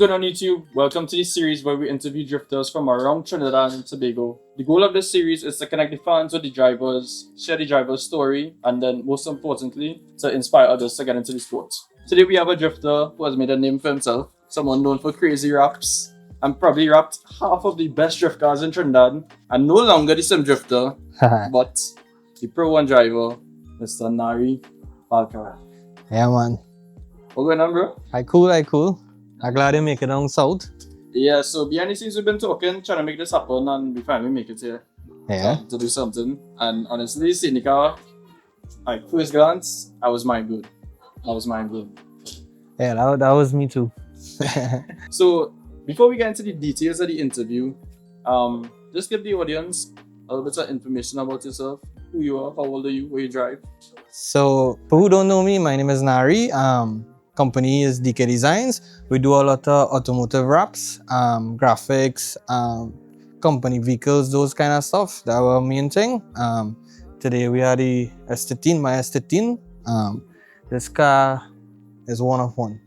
going on YouTube? Welcome to this series where we interview drifters from around Trinidad and Tobago. The goal of this series is to connect the fans with the drivers, share the driver's story, and then most importantly, to inspire others to get into the sport. Today we have a drifter who has made a name for himself, someone known for crazy raps, and probably rapped half of the best drift cars in Trinidad, and no longer the sim drifter, but the Pro 1 driver, Mr. Nari. Yeah, man. What's going on, bro? I cool. I'm glad you make it down south. Yeah, so behind the scenes we've been talking, trying to make this happen, and we finally make it here. Yeah. To do something. And honestly, seeing the car, like first glance, I was mind blown. Yeah, that was me too. So before we get into the details of the interview, just give the audience a little bit of information about yourself, who you are, how old are you, where you drive. So, for who don't know me, my name is Nari. Company is DK Designs. We do a lot of automotive wraps, graphics, company vehicles, those kind of stuff. That's our main thing. Today we had the S13, my S13. This car is one of one.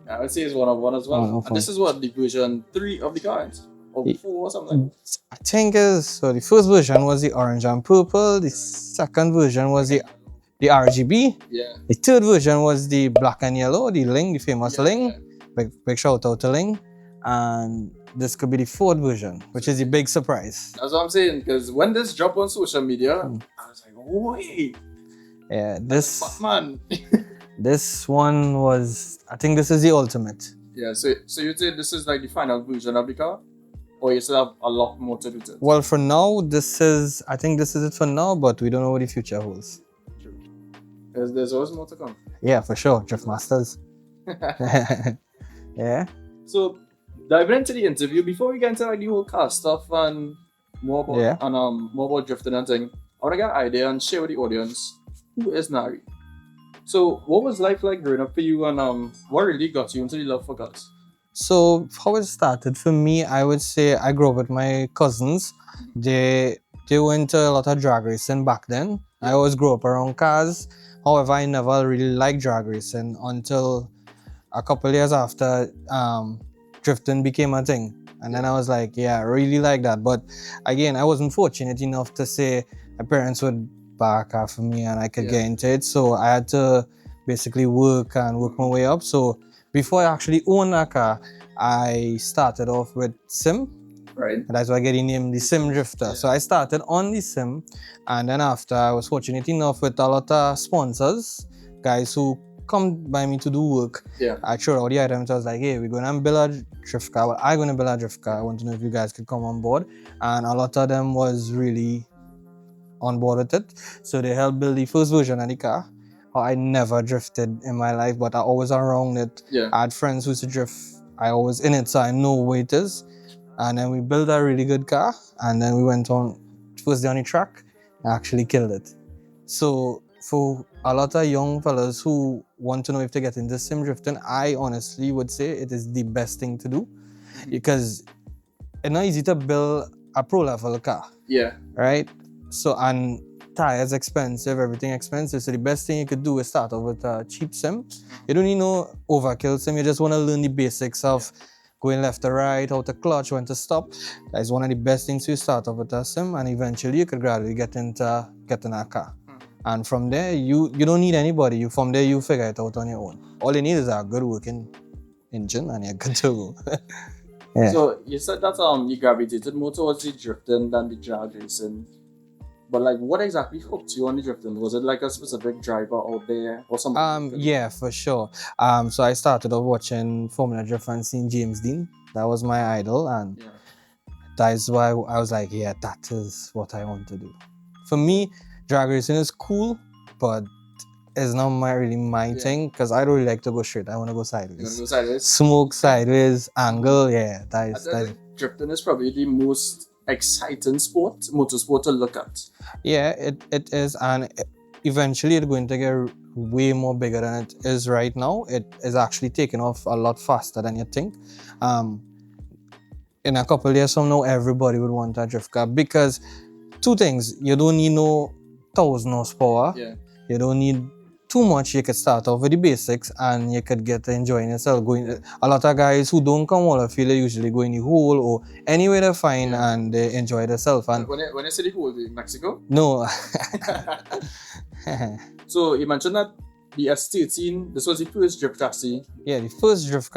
I would say it's one of one as well. And this is what, the version 3 of the car is? Or 4 or something? I think so the first version was the orange and purple. The second version was the RGB. Yeah. The third version was the black and yellow, the Ling, the famous Ling. Yeah. Big shout out to Ling. And this could be the fourth version, which is the big surprise. That's what I'm saying, because when this dropped on social media, I was like, wait. Yeah, man. This one was, I think this is the ultimate. Yeah, so you say this is like the final version of the car? Or you still have a lot more to do to it? Well, for now, I think this is it for now, but we don't know what the future holds. True. There's always more to come. Yeah, for sure. Drift Masters. Yeah. So, diving into the interview, before we get into like the whole car stuff and more about drifting and thing, I want to get an idea and share with the audience, who is Nari? So, what was life like growing up for you, and what really got you into the love for cars? So, how it started for me, I would say I grew up with my cousins. They went to a lot of drag racing back then. I always grew up around cars. However, I never really liked drag racing until a couple years after drifting became a thing. And then I was like, yeah, I really like that. But again, I wasn't fortunate enough to say my parents would buy a car for me and I could get into it. So I had to basically work my way up. So before I actually owned a car, I started off with sim. Right. And that's why I get the name the Sim Drifter. Yeah. So I started on the sim, and then after I was fortunate enough with a lot of sponsors, guys who come by me to do work. Yeah. I threw out the items. I was like, hey, we're going to build a drift car. Well, I'm going to build a drift car. I want to know if you guys could come on board. And a lot of them was really on board with it. So they helped build the first version of the car. I never drifted in my life, but I always around it. Yeah. I had friends who used to drift. I always in it, so I know what it is. And then we built a really good car, and then we went on first day on the track and actually killed it. So for a lot of young fellas who want to know if they get into sim drifting, I honestly would say it is the best thing to do, because it's not easy to build a pro level car. Yeah. Right? So, and tires expensive, everything expensive. So the best thing you could do is start off with a cheap sim. You don't need no overkill sim. You just want to learn the basics of going left to right, how to clutch, when to stop. That is one of the best things to start off with a sim, and eventually you could gradually get into getting a car. And from there, you don't need anybody. From there, you figure it out on your own. All you need is a good working engine and you're good to go. Yeah. So you said that you gravitated more towards the drifting than the drag racing. But like, what exactly hooked you on the drifting? Was it like a specific driver out there or something? Yeah, for sure. So I started off watching Formula Drift and seeing James Dean. That was my idol, and that is why I was like, yeah, that is what I want to do. For me, drag racing is cool, but it's not really my thing, because I don't really like to go straight. I want to go sideways. You want to go sideways? Smoke sideways, angle, yeah. Drifting is probably the most exciting motorsport to look at. Yeah, it is, and eventually it's going to get way more bigger than it is right now. It is actually taking off a lot faster than you think. In a couple of years from now, everybody would want a drift car, because two things: you don't need no 1,000 horsepower. Yeah. You don't need too much, you could start off with the basics and you could get enjoying yourself. Going, a lot of guys who don't come all field, they usually go in the hole or anywhere they find and they enjoy themselves. And when you say the hole, in Mexico? no. So you mentioned that the S13, this was the first drift chassis. Yeah, the first drift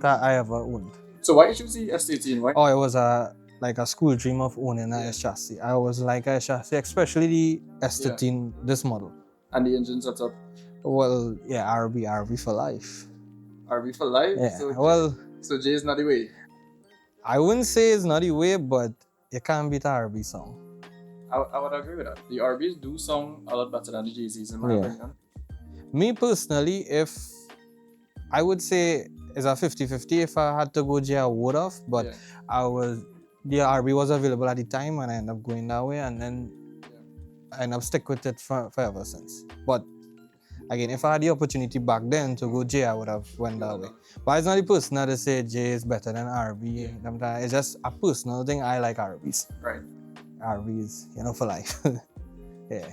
car I ever owned. So why did you choose the S13? Why? Oh, it was like a school dream of owning a S chassis. I always like a S chassis, especially the S13, this model. And the engine setup? Well, yeah, RB for life. RB for life? Yeah, So J is not the way? I wouldn't say it's not the way, but you can't beat a RB song. I would agree with that. The RBs do sound a lot better than the JZs in my opinion. Me personally, if I would say it's a 50-50. If I had to go J, I would have, but the RB was available at the time and I ended up going that way, and then I ended up stick with it forever since. But again, if I had the opportunity back then to go J, I would have went that way. But it's not the personal to say J is better than RB. It's just a personal thing. I like RBs. Right. RBs, for life. Yeah.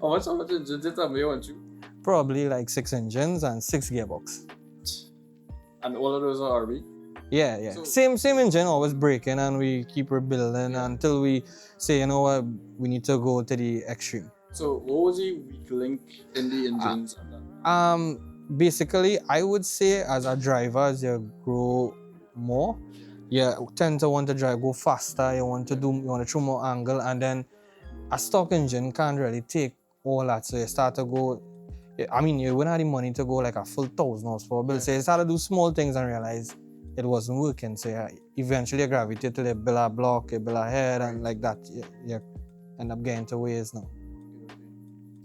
How much engines did you want to? Probably like 6 engines and 6 gearbox. And all of those are RB? Yeah. So, same engine, always breaking, and we keep rebuilding until we say, you know what, we need to go to the extreme. So what was the weak link in the engines? Basically, I would say as a driver, as you grow more, you tend to want to go faster, you want to throw more angle, and then a stock engine can't really take all that. So you start to go, you wouldn't have the money to go like a full 1,000 horsepower build. So you start to do small things and realize it wasn't working. So eventually you gravitate to the Billa block, a Billa head, and like that, you end up getting to ways now.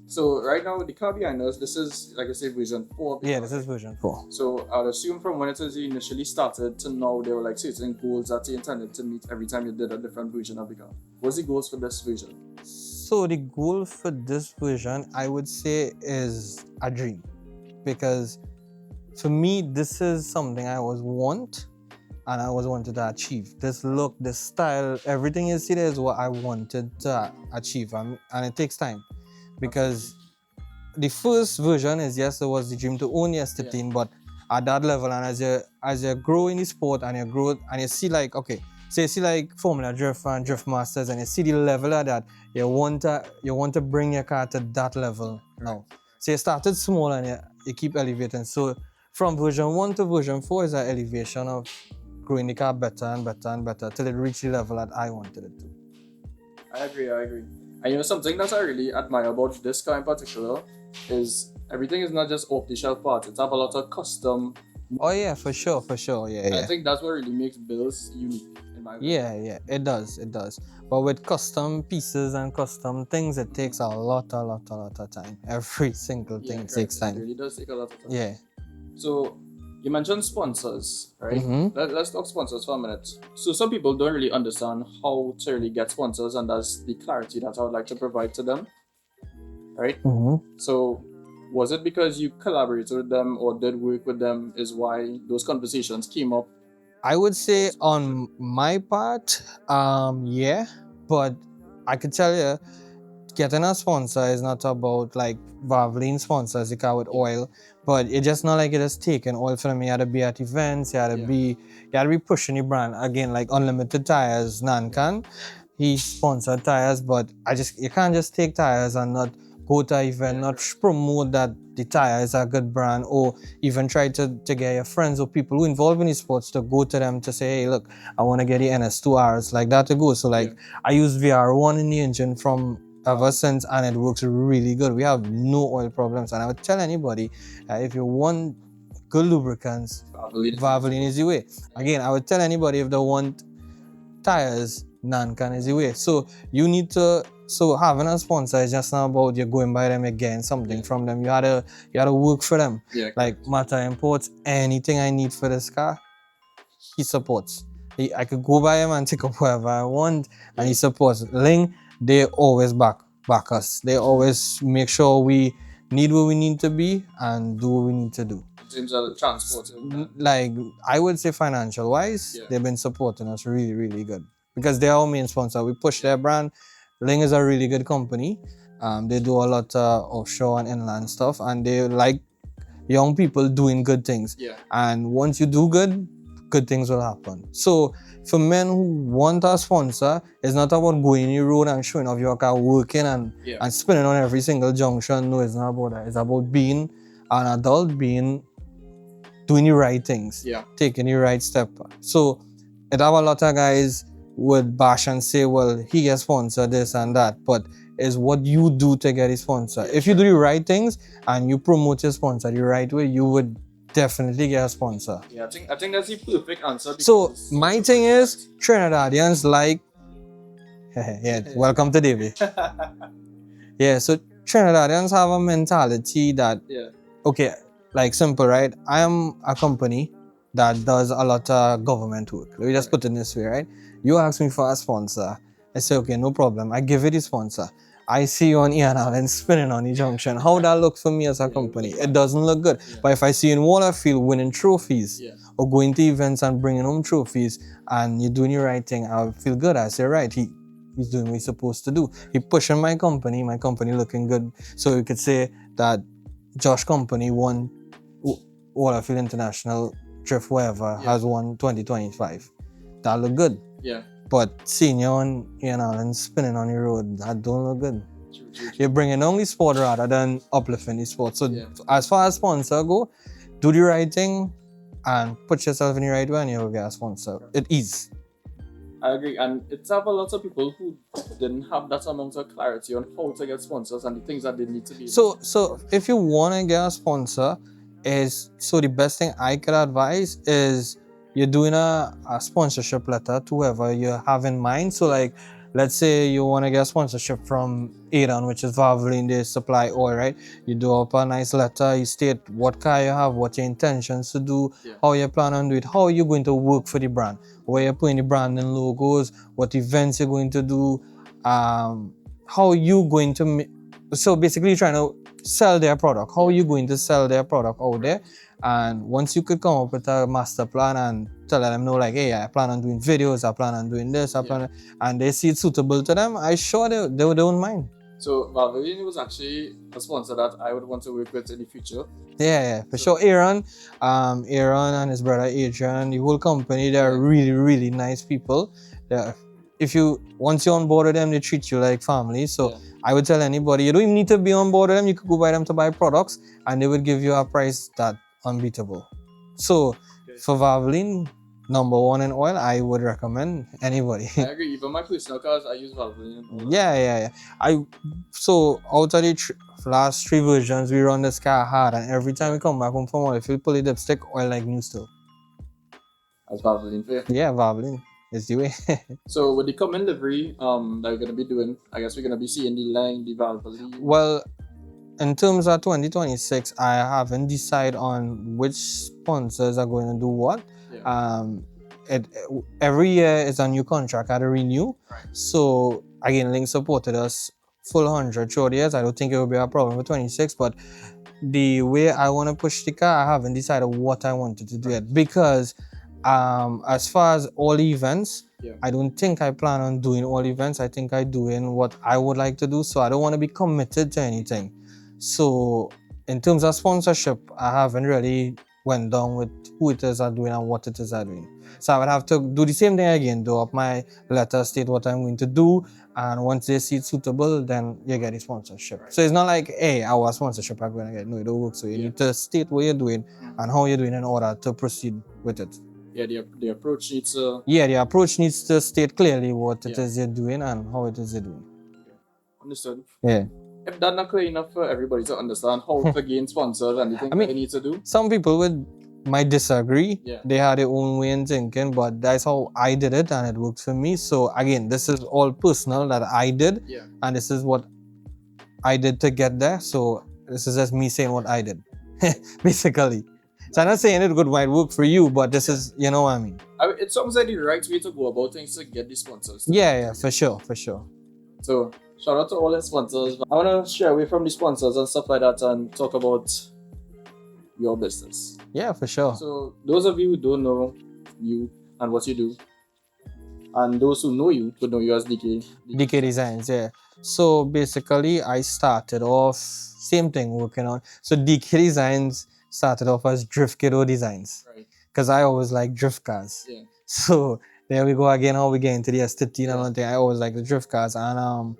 So right now, the car behind us, this is, like I say, version 4. Yeah, this is version 4. So I would assume from when it was initially started to now, there were like certain goals that you intended to meet every time you did a different version of the car. What's the goals for this version? So the goal for this version, I would say, is a dream. Because for me, this is something I always want and I always wanted to achieve. This look, this style, everything you see there is what I wanted to achieve. And it takes time. Because the first version is, yes, it was the dream to own the S13, but at that level, and as you grow in the sport and you grow and you see like, okay, so you see like Formula Drift and Drift Masters, and you see the level of that, you want to bring your car to that level now. So you started small and you keep elevating. So from version 1 to version 4 is an elevation of growing the car better and better and better till it reached the level that I wanted it to. I agree. And something that I really admire about this car in particular is everything is not just off-the-shelf parts. It have a lot of custom. Oh yeah, for sure. Yeah. I think that's what really makes builds unique in my opinion. Yeah, it does. But with custom pieces and custom things, it takes a lot of time. Every single thing takes time. It really does take a lot of time. Yeah. So you mentioned sponsors, right? Mm-hmm. Let's talk sponsors for a minute. So some people don't really understand how to really get sponsors, and that's the clarity that I would like to provide to them, right? Mm-hmm. So was it because you collaborated with them or did work with them is why those conversations came up? I would say on my part, yeah, but I could tell you, getting a sponsor is not about like Valvoline sponsors the car with oil, but it's just not like it is taking oil from me. You had to be at events, you had to be pushing the brand again, like Unlimited Tires, Nankan. He sponsored tires, but you can't just take tires and not go to an event, not promote that the tire is a good brand, or even try to get your friends or people who involved in the sports to go to them to say, hey, look, I want to get the NS2Rs, like that to go. So like I use VR1 in the engine from ever since, and it works really good. We have no oil problems, and I would tell anybody if you want good lubricants, Valvoline is the way. Again, I would tell anybody if they want tires, Nankan is the way. So you need to. So having a sponsor is just not about you going by them again something from them. You had to work for them. Yeah, like Mata Imports, anything I need for this car, he supports. I could go by him and take up whatever I want, and he supports. Ling, they always back us. They always make sure we need where we need to be and do what we need to do. In terms of transport. Like I would say financial wise, they've been supporting us really, really good. Because they're our main sponsor. We push their brand. Ling is a really good company, They do a lot of offshore and inland stuff, and they like young people doing good things. Yeah. And once you do good things will happen. So for men who want a sponsor, it's not about going in the road and showing off your car, working and spinning on every single junction. No, it's not about that. It's about being an adult, doing the right things, taking the right step. So it have a lot of guys would bash and say, well, he gets sponsored this and that, but it's what you do to get a sponsor. If you do the right things and you promote your sponsor the right way, you would definitely get a sponsor. Yeah, I think that's the perfect answer. So my thing is, Trinidadians like, welcome to Davy. Yeah, so Trinidadians have a mentality that, okay, like simple, right? I am a company that does a lot of government work. Let me just put it this way, right? You ask me for a sponsor. I say, okay, no problem. I give you the sponsor. I see you on Ian Allen spinning on the junction. How that looks for me as a company? It doesn't look good. But if I see you in Waterfield winning trophies or going to events and bringing home trophies and you're doing the right thing, I feel good. I say, right, he's doing what he's supposed to do. He pushing my company looking good. So you could say that Josh company won Waterfield International Drift, whatever, has won 2025. That look good. Yeah. But seeing you on Ian Allen spinning on the road, that don't look good. True. You're bringing only sport rather than uplifting the sport. So as far as sponsor go, do the right thing and put yourself in the right way and you'll get a sponsor. It is. I agree, and it's have a lot of people who didn't have that amount of clarity on how to get sponsors and the things that they need to be. So if you want to get a sponsor, the best thing I could advise is you're doing a sponsorship letter to whoever you have in mind. So like, let's say you want to get a sponsorship from Aeron, which is Valvoline, they supply oil, right? You do up a nice letter, you state what car you have, what your intentions to do, how you plan on doing it, how you're going to work for the brand, where you're putting the branding logos, what events you're going to do, how you going to so basically you're trying to sell their product, how are you going to sell their product out there. And once you could come up with a master plan and tell them, no, like, hey, I plan on doing videos, I plan on doing this, and they see it suitable to them, I'm sure they don't mind. So Valvoline was actually a sponsor that I would want to work with in the future. Yeah, for sure. Aaron and his brother Adrian, the whole company, they're really, really nice people. Once you're on board with them, they treat you like family. So I would tell anybody, you don't even need to be on board with them. You could go by them to buy products and they would give you a price that unbeatable. So for Valvoline, number one in oil, I would recommend anybody. I agree. Even my personal cars, I use Valvoline. Yeah. So out of the last 3 versions, we run this car hard, and every time we come back home from oil, if we pull the dipstick, oil like new still. That's Valvoline for you? Yeah, Valvoline is the way. So with the coming livery that we're going to be doing, I guess we're going to be seeing the line, the Valvoline. Well, in terms of 2026, I haven't decided on which sponsors are going to do what. Every year is a new contract I had to renew. So again, Link supported us full 100 throughout the years. I don't think it will be a problem for 26, but the way I want to push the car, I haven't decided what I wanted to do yet. Because as far as all events, I don't think I plan on doing all events. I think I'm doing what I would like to do. So I don't want to be committed to anything. So in terms of sponsorship, I haven't really went down with who it is I'm doing and what it is I'm doing. So I would have to do the same thing again, do up my letter, state what I'm going to do, and once they see it suitable, then you get a sponsorship. So it's not like, hey, our sponsorship I'm going to get. No, it don't work. So you need to state what you're doing and how you're doing in order to proceed with it. Yeah, the approach needs to... Yeah, the approach needs to state clearly what it is you're doing and how it is you're doing. Understood. Yeah. If that's not clear enough for everybody to understand how to gain sponsors and the things they need to do. Some people might disagree. They had their own way in thinking, but that's how I did it and it worked for me. So again, this is all personal that I did, and this is what I did to get there. So this is just me saying what I did, basically. So I'm not saying it might work for you, but this is, you know what I mean. It's almost like the right way to go about things to get the sponsors. Yeah, for sure. So shout out to all the sponsors. I want to share away from the sponsors and stuff like that and talk about your business. Yeah, for sure. So those of you who don't know you and what you do, And those who know you would know you as DK. DK Designs, yeah. So basically, I started off same thing working on. So DK Designs started off as Drift Kiddo Designs, Right. because I always like drift cars. Yeah. So there we go again. How we get into the S13 Yeah. and all that. I always like the drift cars, and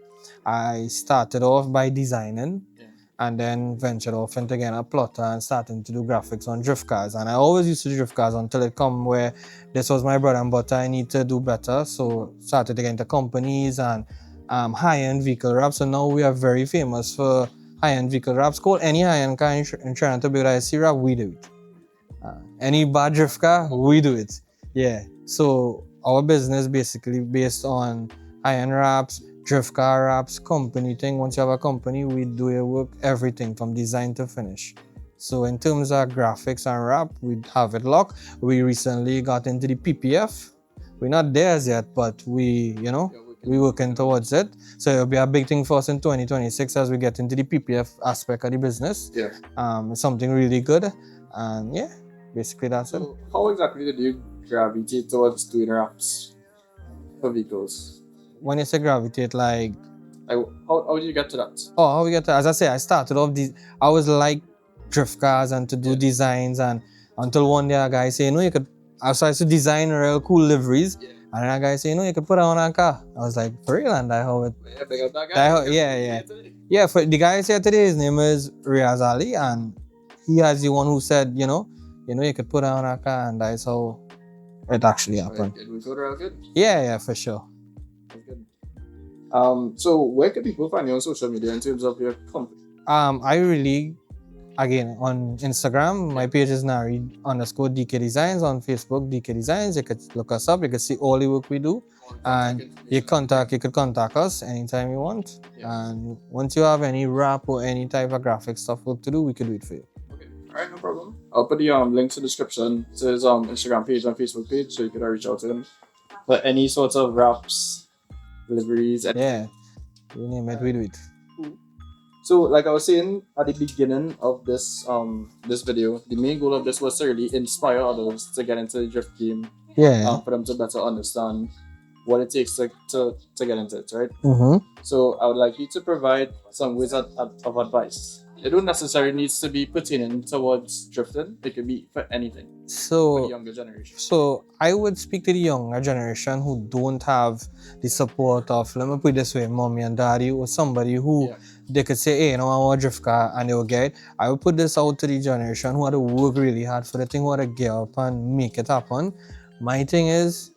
I started off by designing. Yeah. And then ventured off into getting a plotter and starting to do graphics on drift cars. And I always used to do drift cars until it come where this was my bread and butter. I need to do better. So started to get into companies and high-end vehicle wraps. So now we are very famous for high-end vehicle wraps. Call any high-end car in Toronto build a IC wrap, we do it. Any bad drift car, we do it. Yeah. So our business basically based on high-end wraps, drift car wraps, company thing. Once you have a company, we do your work, everything from design to finish. So in terms of graphics and wrap, we have it locked. We recently got into the PPF. We're not there as yet, but we're working towards it. So it'll be a big thing for us in 2026 as we get into the PPF aspect of the business. Yeah. It's something really good. And yeah, basically that's it. So how exactly did you gravitate towards doing wraps for vehicles? When you say gravitate, like how did you get to that? Oh, how we get to, as I say, I started off I was like drift cars and to do designs, and until one day a guy say, you could, I started to design real cool liveries, and then a guy say, you could put it on a car. I was like, for real? And I how it. Yeah, big up that guy. Yeah, for the guy said today, his name is Riaz Ali, and he has the one who said, you could put it on a car, and that's how it actually happened. It was real good. Yeah, for sure. Good. So where can people find you on social media in terms of your company? I really, again, on Instagram, my page is Nari_DK Designs. On Facebook, DK Designs. You could look us up. You can see all the work we do, and you could contact us anytime you want. Yeah. And once you have any wrap or any type of graphic stuff work to do, we could do it for you. Okay, all right, no problem. I'll put the links in the description to his Instagram page and Facebook page, so you could reach out to him for any sorts of wraps, deliveries. Yeah, you name it, we do it. So, like I was saying at the beginning of this this video, the main goal of this was to really inspire others to get into the drift game. Yeah. For them to better understand what it takes to get into it, right? Mm-hmm. So, I would like you to provide some words of advice. It don't necessarily needs to be pertaining towards drifting. It could be for anything. So, for the younger generation. So I would speak to the younger generation who don't have the support of, let me put it this way, mommy and daddy, or somebody who they could say, hey, I want a drift car, and they will get it. I would put this out to the generation who had to work really hard for the thing, who had to get up and make it happen. My thing is,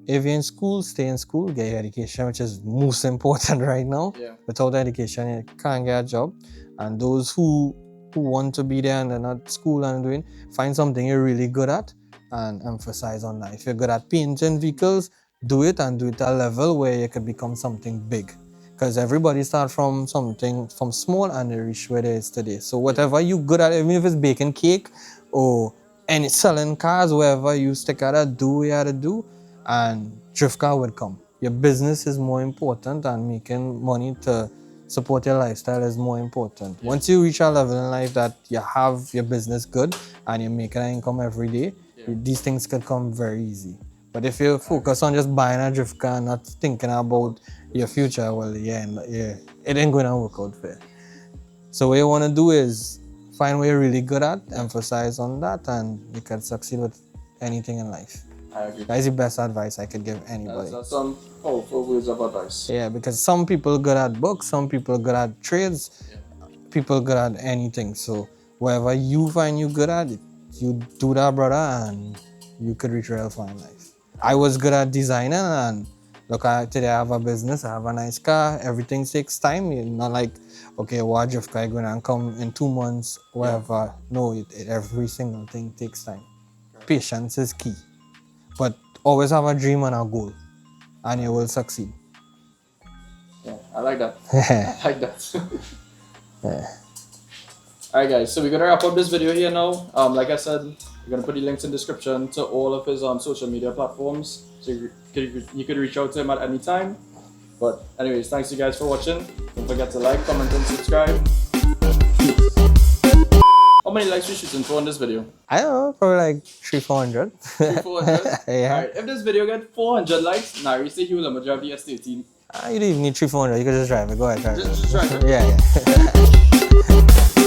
if you're in school, stay in school, get your education, which is most important right now. Yeah. Without education, you can't get a job. And those who want to be there and they're not school and doing, find something you're really good at and emphasize on that. If you're good at painting vehicles, do it and do it at a level where you can become something big. Because everybody starts from something from small and they reach where they is today. So whatever you're good at, even if it's baking cake or any selling cars, wherever you stick at it, do what you have to do, and drift car will come. Your business is more important, and making money to support your lifestyle is more important. Yeah. Once you reach a level in life that you have your business good and you're making an income every day, these things can come very easy. But if you focus on just buying a drift car and not thinking about your future, well, it ain't going to work out fair. So what you want to do is find what you're really good at, emphasize on that, and you can succeed with anything in life. I agree. That is the best advice I could give anybody. That's some powerful words of advice. Yeah, because some people are good at books, some people are good at trades, people are good at anything. So whatever you find you good at, you do that, brother, and you could reach real fine life. I was good at designing, and look, today I have a business, I have a nice car, everything takes time. You're not like, okay, what drift car going to come in 2 months, whatever. No, every single thing takes time. Patience is key. But always have a dream and a goal, and you will succeed. Yeah, I like that. I like that. Alright guys, so we're gonna wrap up this video here now. Like I said, we're gonna put the links in the description to all of his social media platforms, so you could reach out to him at any time. But anyways, thanks you guys for watching. Don't forget to like, comment, and subscribe. many likes we shooting for on this video? I don't know, probably like 300-400. 400? Yeah. Alright, if this video get 400 likes, Nari say he will let me drive the S13. You don't even need 300-400. You can just drive it. Go ahead, drive it. Just drive it. Yeah, yeah.